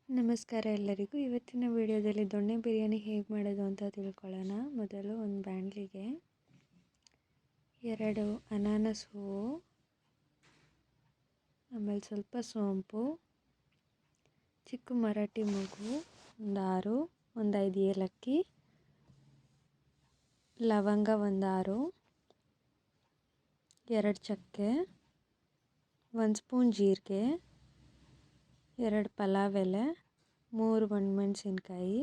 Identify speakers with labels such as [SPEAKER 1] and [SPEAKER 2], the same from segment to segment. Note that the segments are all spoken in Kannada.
[SPEAKER 1] ನಮಸ್ಕಾರ ಎಲ್ಲರಿಗೂ. ಇವತ್ತಿನ ವಿಡಿಯೋದಲ್ಲಿ ದೊಣ್ಣೆ ಬಿರಿಯಾನಿ ಹೇಗೆ ಮಾಡೋದು ಅಂತ ತಿಳ್ಕೊಳ್ಳೋಣ. ಮೊದಲು ಒಂದು ಬಾಣಲಿಗೆ 2 ಅನಾನಸ್ ಹೂವು, ಆಮೇಲೆ ಸ್ವಲ್ಪ ಸೋಂಪು, ಚಿಕ್ಕ ಮರಾಠಿ ಮೊಗ್ಗು ಒಂದು 6, ಒಂದು 5 ಏಲಕ್ಕಿ, ಲವಂಗ ಒಂದು 6, 2 ಚಕ್ಕೆ, 1 ಸ್ಪೂನ್ ಜೀರಿಗೆ, 2 ಪಲಾವ್ ಎಲೆ, 3 ಒಣಮೆಣಸಿನ್ಕಾಯಿ,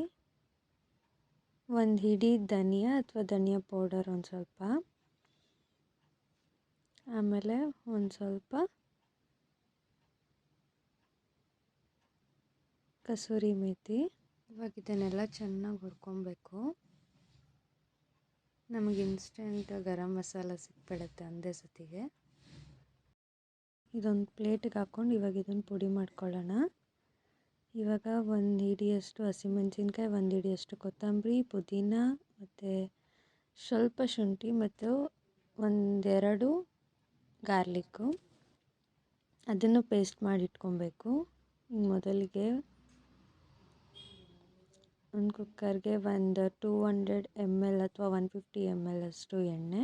[SPEAKER 1] 1 ಹಿಡಿ ಧನಿಯಾ ಅಥವಾ ಧನಿಯಾ ಪೌಡರ್ ಒಂದು ಸ್ವಲ್ಪ, ಆಮೇಲೆ ಒಂದು ಸ್ವಲ್ಪ ಕಸೂರಿ ಮೇಥಿ. ಇವಾಗ ಇದನ್ನೆಲ್ಲ ಚೆನ್ನಾಗಿ ಹುರ್ಕೊಬೇಕು. ನಮಗೆ ಇನ್ಸ್ಟೆಂಟ್ ಗರಂ ಮಸಾಲ ಸಿಕ್ಬಿಡುತ್ತೆ ಒಂದೇ ಸತಿಗೆ. ಇದೊಂದು ಪ್ಲೇಟಿಗೆ ಹಾಕ್ಕೊಂಡು ಇವಾಗ ಇದನ್ನು ಪುಡಿ ಮಾಡ್ಕೊಳ್ಳೋಣ. ಇವಾಗ 1 ಹಿಡಿಯಷ್ಟು ಹಸಿಮೆಣಸಿನ್ಕಾಯಿ, 1 ಹಿಡಿಯಷ್ಟು ಕೊತ್ತಂಬರಿ, ಪುದೀನ ಮತ್ತು ಸ್ವಲ್ಪ ಶುಂಠಿ ಮತ್ತು 1-2 ಗಾರ್ಲಿಕ್ಕು, ಅದನ್ನು ಪೇಸ್ಟ್ ಮಾಡಿ ಇಟ್ಕೊಬೇಕು. ಮೊದಲಿಗೆ ಒಂದು ಕುಕ್ಕರ್ಗೆ ಒಂದು 200 ml ಅಥವಾ 150 ml ಅಷ್ಟು ಎಣ್ಣೆ,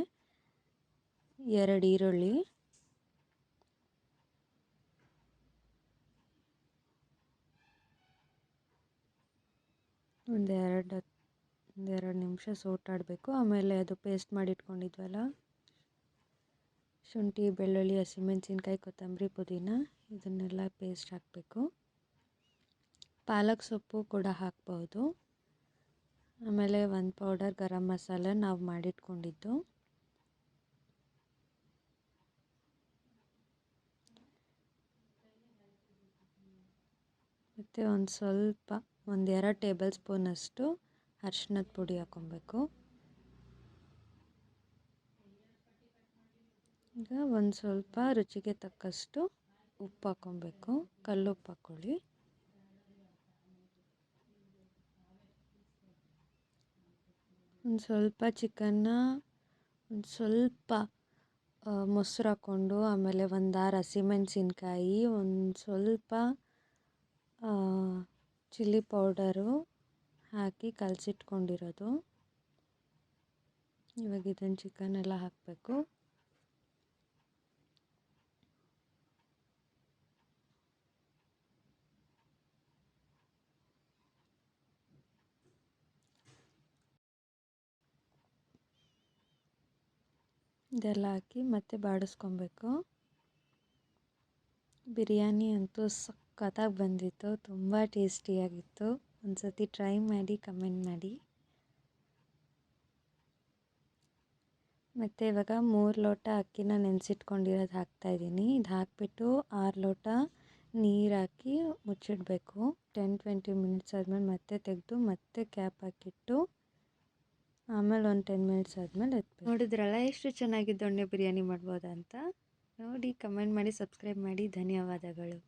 [SPEAKER 1] 2 ಈರುಳ್ಳಿ, ಒಂದೆರಡು ನಿಮಿಷ ಸೋಟಾಡಬೇಕು. ಆಮೇಲೆ ಅದು ಪೇಸ್ಟ್ ಮಾಡಿ ಇಟ್ಕೊಂಡಿದ್ವಲ್ಲ, ಶುಂಠಿ, ಬೆಳ್ಳುಳ್ಳಿ, ಹಸಿಮೆಣಸಿನ್ಕಾಯಿ, ಕೊತ್ತಂಬರಿ, ಪುದೀನ, ಇದನ್ನೆಲ್ಲ ಪೇಸ್ಟ್ ಹಾಕಬೇಕು. ಪಾಲಕ್ ಸೊಪ್ಪು ಕೂಡ ಹಾಕ್ಬೋದು. ಆಮೇಲೆ 1 ಪೌಡರ್ ಗರಂ ಮಸಾಲ ನಾವು ಮಾಡಿಟ್ಕೊಂಡಿದ್ದು, ಮತ್ತು ಒಂದು ಸ್ವಲ್ಪ 1-2 ಟೇಬಲ್ ಸ್ಪೂನಷ್ಟು ಅರಿಶಿನದ ಪುಡಿ ಹಾಕ್ಕೊಬೇಕು. ಈಗ ಒಂದು ಸ್ವಲ್ಪ ರುಚಿಗೆ ತಕ್ಕಷ್ಟು ಉಪ್ಪು ಹಾಕ್ಕೊಬೇಕು. ಕಲ್ಲುಪ್ಪು ಹಾಕ್ಕೊಳ್ಳಿ. ಒಂದು ಸ್ವಲ್ಪ ಚಿಕನ್ನ ಒಂದು ಸ್ವಲ್ಪ ಮೊಸರು ಹಾಕ್ಕೊಂಡು, ಆಮೇಲೆ ಒಂದು 6 ಹಸಿಮೆಣಸಿನ್ಕಾಯಿ, ಒಂದು ಸ್ವಲ್ಪ ಚಿಲ್ಲಿ ಪೌಡರು ಹಾಕಿ ಕಲಸಿಟ್ಕೊಂಡಿರೋದು. ಇವಾಗ ಇದನ್ನು ಚಿಕನೆಲ್ಲ ಹಾಕಬೇಕು. ಇದೆಲ್ಲ ಹಾಕಿ ಮತ್ತೆ ಬಾಡಿಸ್ಕೊಬೇಕು. ಬಿರಿಯಾನಿ ಅಂತೂ ಸಖತ್ತಾಗಿ ಬಂದಿತ್ತು, ತುಂಬ ಟೇಸ್ಟಿಯಾಗಿತ್ತು. ಒಂದು ಸತಿ ಟ್ರೈ ಮಾಡಿ ಕಮೆಂಟ್ ಮಾಡಿ. ಮತ್ತು ಇವಾಗ 3 ಲೋಟ ಅಕ್ಕಿನ ನೆನೆಸಿಟ್ಕೊಂಡಿರೋದು ಹಾಕ್ತಾಯಿದ್ದೀನಿ. ಇದು ಹಾಕಿಬಿಟ್ಟು 6 ಲೋಟ ನೀರು ಹಾಕಿ ಮುಚ್ಚಿಡಬೇಕು. 10-20 ಮಿನಿಟ್ಸ್ ಆದಮೇಲೆ ಮತ್ತೆ ತೆಗೆದು ಮತ್ತೆ ಕ್ಯಾಪ್ ಹಾಕಿಟ್ಟು ಆಮೇಲೆ ಒಂದು 10 ಮಿನಿಟ್ಸ್ ಆದಮೇಲೆ ಎತ್ತಬೇಕು. ನೋಡಿದ್ರಲ್ಲ ಎಷ್ಟು ಚೆನ್ನಾಗಿ ದೊಣ್ಣೆ ಬಿರಿಯಾನಿ ಮಾಡ್ಬೋದಂತ. ನೋಡಿ, ಕಮೆಂಟ್ ಮಾಡಿ, ಸಬ್ಸ್ಕ್ರೈಬ್ ಮಾಡಿ. ಧನ್ಯವಾದಗಳು.